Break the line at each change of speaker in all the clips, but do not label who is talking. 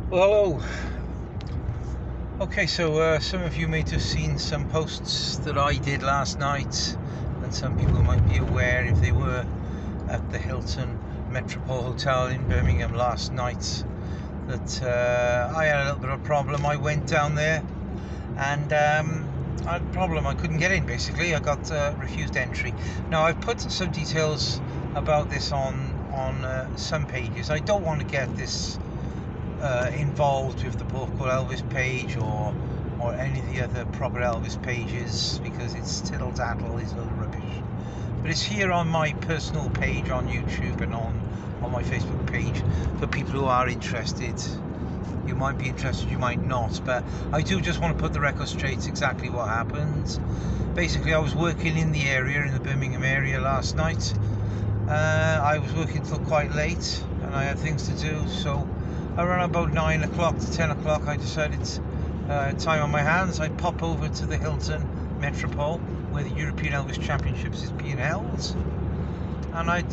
Well, hello. Okay, so some of you may have seen some posts that I did last night, and some people might be aware if they were at the Hilton Metropole Hotel in Birmingham last night that I had a little bit of a problem. I went down there and I had a problem. I couldn't get in, basically. I got refused entry. Now, I've put some details about this on some pages. I don't want to get this involved with the Paul Elvis page or any of the other proper Elvis pages, because it's tittle tattle, it's a little rubbish. But it's here on my personal page on YouTube and on my Facebook page for people who are interested. You might be interested, you might not, but I do just want to put the record straight exactly what happened. Basically, I was working in the area, in the Birmingham area last night. I was working till quite late and I had things to do, so around about 9 o'clock to 10 o'clock I decided, time on my hands, I'd pop over to the Hilton Metropole where the European Elvis Championships is being held, and I'd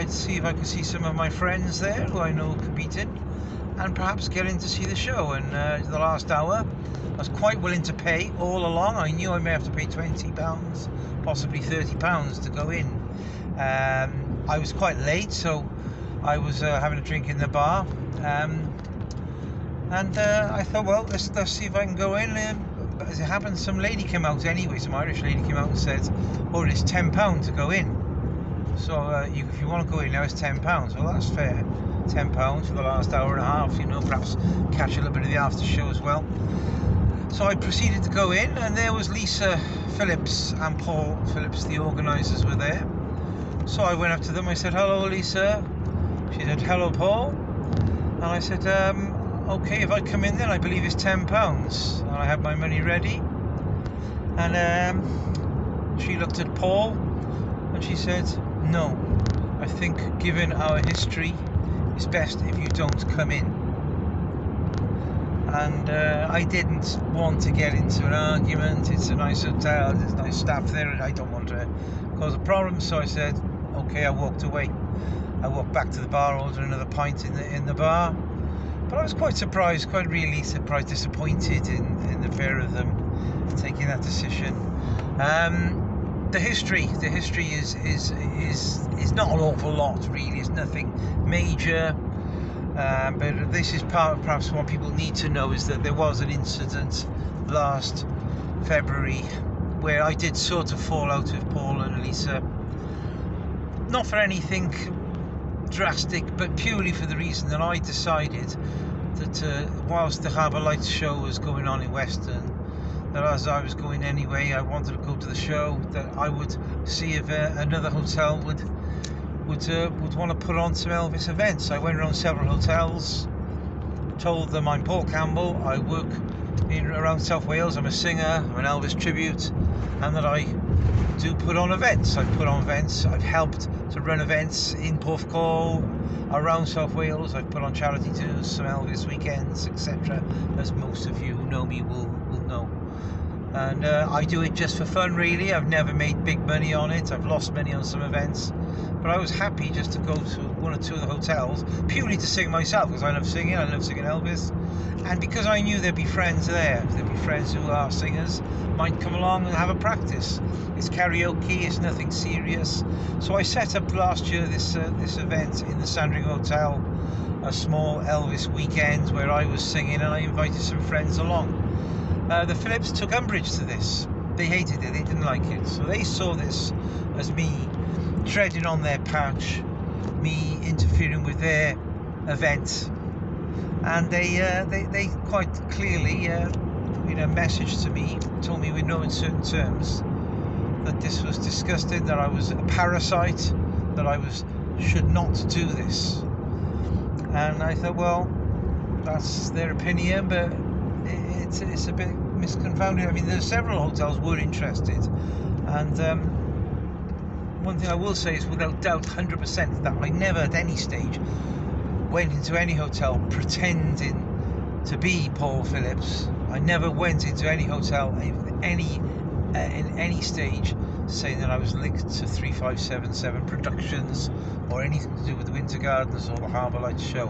see if I could see some of my friends there who I know competing, and perhaps get in to see the show. And the last hour I was quite willing to pay all along. I knew I may have to pay £20, possibly £30 to go in. I was quite late, so I was having a drink in the bar, and I thought, well, let's see if I can go in. As it happened, some lady came out anyway, some Irish lady came out and said, oh, it's £10 to go in. So if you want to go in now, it's £10. Well, that's fair. £10 for the last hour and a half, perhaps catch a little bit of the after show as well. So I proceeded to go in, and there was Lisa Phillips and Paul Phillips, the organisers, were there. So I went up to them, I said, hello, Lisa. She said, hello, Paul. And I said, okay, if I come in then, I believe it's £10. And I had my money ready. And she looked at Paul and she said, no, I think given our history, it's best if you don't come in. And I didn't want to get into an argument. It's a nice hotel, there's nice staff there, and I don't want to cause a problem. So I said, okay, I walked away. I walked back to the bar, ordered another pint in the bar. But I was quite surprised, quite really surprised, disappointed in the pair of them taking that decision. The history is not an awful lot, really. It's nothing major. But this is part of perhaps what people need to know, is that there was an incident last February where I did sort of fall out with Paul and Lisa. Not for anything drastic, but purely for the reason that I decided that whilst the Harbour Lights show was going on in Weston, that as I was going anyway, I wanted to go to the show, that I would see if another hotel would want to put on some Elvis events. I went around several hotels, told them I'm Paul Campbell, I work around South Wales, I'm a singer, I'm an Elvis tribute, and that I do put on events. I've put on events, I've helped to run events in Porthcawl, around South Wales. I've put on charity tours, some Elvis weekends, etc., as most of you who know me will know. And I do it just for fun, really. I've never made big money on it. I've lost money on some events, but I was happy just to go to one or two of the hotels purely to sing myself, because I love singing Elvis, and because I knew there'd be friends there. There'd be friends who are singers, might come along and have a practice. It's karaoke, it's nothing serious. So I set up last year this event in the Sandringham Hotel, a small Elvis weekend where I was singing, and I invited some friends along. The Phillips took umbrage to this. They hated it, they didn't like it. So they saw this as me treading on their patch, me interfering with their event. And they quite clearly, messaged to me, told me with no uncertain terms that this was disgusting, that I was a parasite, that I should not do this. And I thought, well, that's their opinion, but it's a bit misconfounded. I mean, there's several hotels were interested, and one thing I will say is without doubt 100% that I never at any stage went into any hotel pretending to be Paul Phillips. I never went into any hotel in any stage saying that I was linked to 3577 Productions or anything to do with the Winter Gardens or the Harbour Lights show,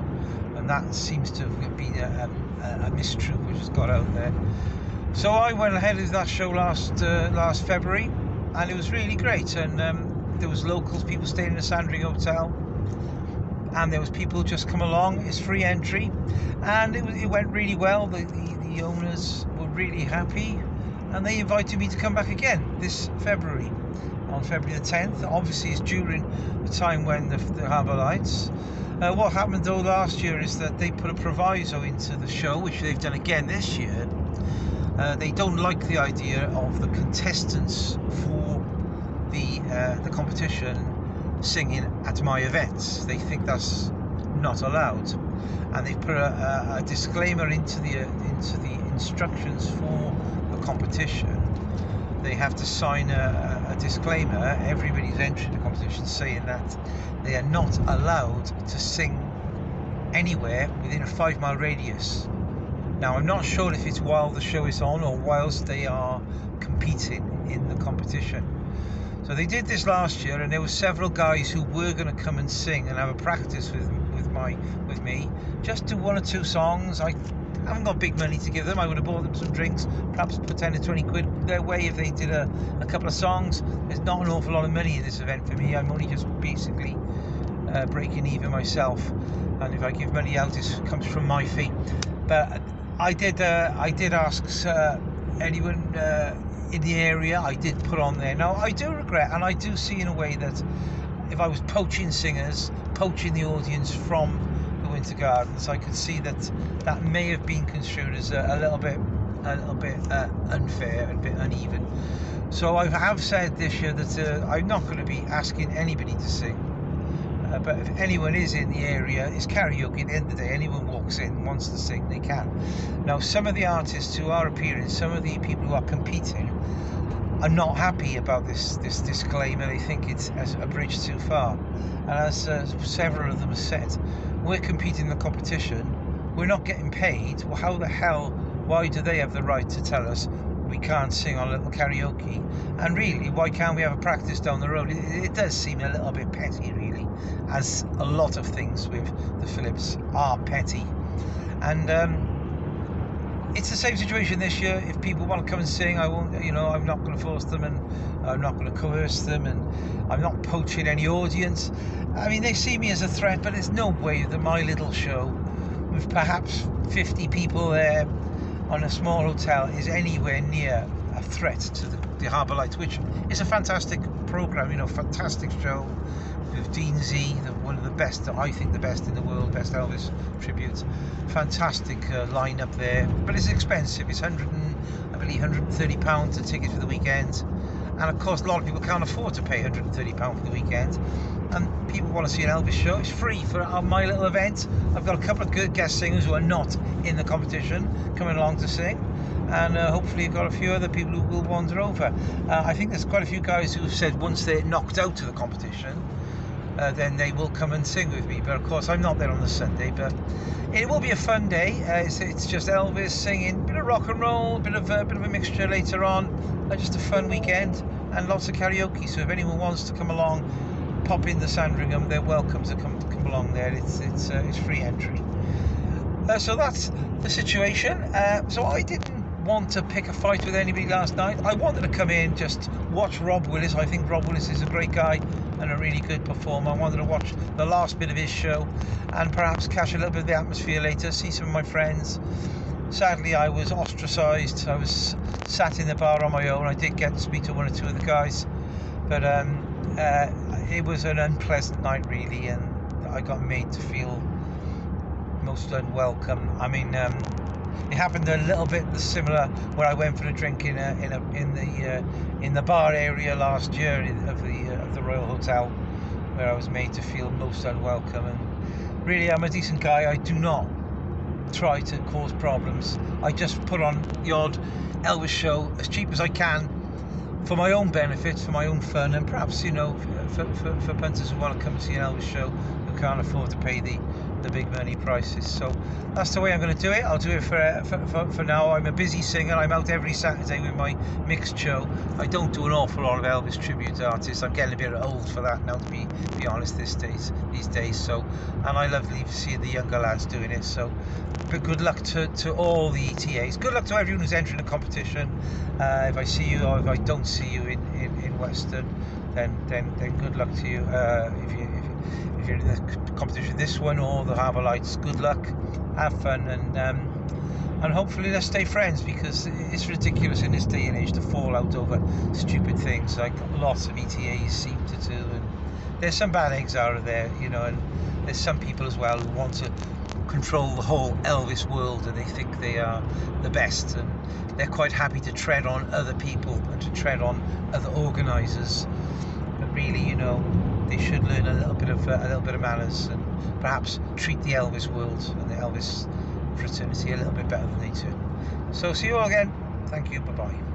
and that seems to have been a mistruth which has got out there. So I went ahead with that show last February, and it was really great. And there was locals, people staying in the Sandringham Hotel, and there was people just come along. It's free entry, and it went really well. The owners were really happy, and they invited me to come back again this February, on February the 10th. Obviously it's during the time when the Harbour Lights. What happened though last year is that they put a proviso into the show, which they've done again this year. They don't like the idea of the contestants for the competition singing at my events. They think that's not allowed, and they've put a disclaimer into the instructions for the competition. They have to sign a disclaimer, everybody's entering the competition, saying that they are not allowed to sing anywhere within a 5-mile radius. Now, I'm not sure if it's while the show is on or whilst they are competing in the competition. So they did this last year, and there were several guys who were going to come and sing and have a practice with me, just do 1 or 2 songs. I haven't got big money to give them. I would have bought them some drinks, perhaps put 10 or 20 quid their way if they did a couple of songs. There's not an awful lot of money in this event for me. I'm only just basically breaking even myself, and if I give money out, it comes from my fee. But I did ask anyone in the area. I did put on there. Now I do regret, and I do see in a way that if I was poaching singers, poaching the audience from the Winter Gardens, I could see that may have been construed as a little bit unfair, a bit uneven. So I have said this year that I'm not going to be asking anybody to sing. But if anyone is in the area, it's karaoke. At the end of the day, anyone walks in, wants to sing, they can. Now, some of the artists who are appearing, some of the people who are competing, are not happy about this disclaimer. They think it's a bridge too far. And as several of them have said, we're competing in the competition, we're not getting paid. Well, how the hell, why do they have the right to tell us we can't sing on a little karaoke? And really, why can't we have a practice down the road? It does seem a little bit petty, really, as a lot of things with the Phillips are petty. And it's the same situation this year. If people want to come and sing, I won't, I'm not going to force them, and I'm not going to coerce them, and I'm not poaching any audience. I mean, they see me as a threat, but there's no way that my little show, with perhaps 50 people there on a small hotel, is anywhere near a threat to the Harbour Lights, which is a fantastic programme, fantastic show with Dean Z, one of the best, I think the best in the world, best Elvis tributes. Fantastic lineup there, but it's expensive. It's £130 a ticket for the weekend, and of course a lot of people can't afford to pay £130 for the weekend. And people want to see an Elvis show. It's free for my little event. I've got a couple of good guest singers who are not in the competition coming along to sing, and hopefully I've got a few other people who will wander over. I think there's quite a few guys who have said once they're knocked out of the competition, then they will come and sing with me. But of course I'm not there on the Sunday, but it will be a fun day. It's just Elvis singing, a bit of rock and roll, a bit of a mixture later on, just a fun weekend, and lots of karaoke. So if anyone wants to come along, pop in the Sandringham, they're welcome to come along there. It's free entry. So that's the situation. So I didn't want to pick a fight with anybody last night. I wanted to come in, just watch Rob Willis. I think Rob Willis is a great guy and a really good performer. I wanted to watch the last bit of his show and perhaps catch a little bit of the atmosphere later, see some of my friends. Sadly, I was ostracised. I was sat in the bar on my own. I did get to speak to 1 or 2 of the guys, but it was an unpleasant night, really, and I got made to feel most unwelcome. I mean, it happened a little bit similar where I went for a drink in the bar area last year of the Royal Hotel, where I was made to feel most unwelcome. And really, I'm a decent guy. I do not try to cause problems. I just put on the odd Elvis show as cheap as I can, for my own benefit, for my own fun, and perhaps for punters who want to come and see an Elvis show who can't afford to pay the the big money prices. So that's the way I'm going to do it. I'll do it for now. I'm a busy singer. I'm out every Saturday with my mixed show. I don't do an awful lot of Elvis tribute artists. I'm getting a bit old for that now, to be honest, these days. So, and I love seeing the younger lads doing it. So, but good luck to all the ETAs. Good luck to everyone who's entering the competition. If I see you or if I don't see you in Western, then good luck to you. If you're in the competition, this one or the Harbour Lights, good luck, have fun, and hopefully let's stay friends, because it's ridiculous in this day and age to fall out over stupid things like lots of ETAs seem to do. And there's some bad eggs out of there, you know, and there's some people as well who want to control the whole Elvis world, and they think they are the best, and they're quite happy to tread on other people and to tread on other organisers. But really, you know, they should learn a little bit of manners, and perhaps treat the Elvis world and the Elvis fraternity a little bit better than they do. So see you all again. Thank you. Bye bye.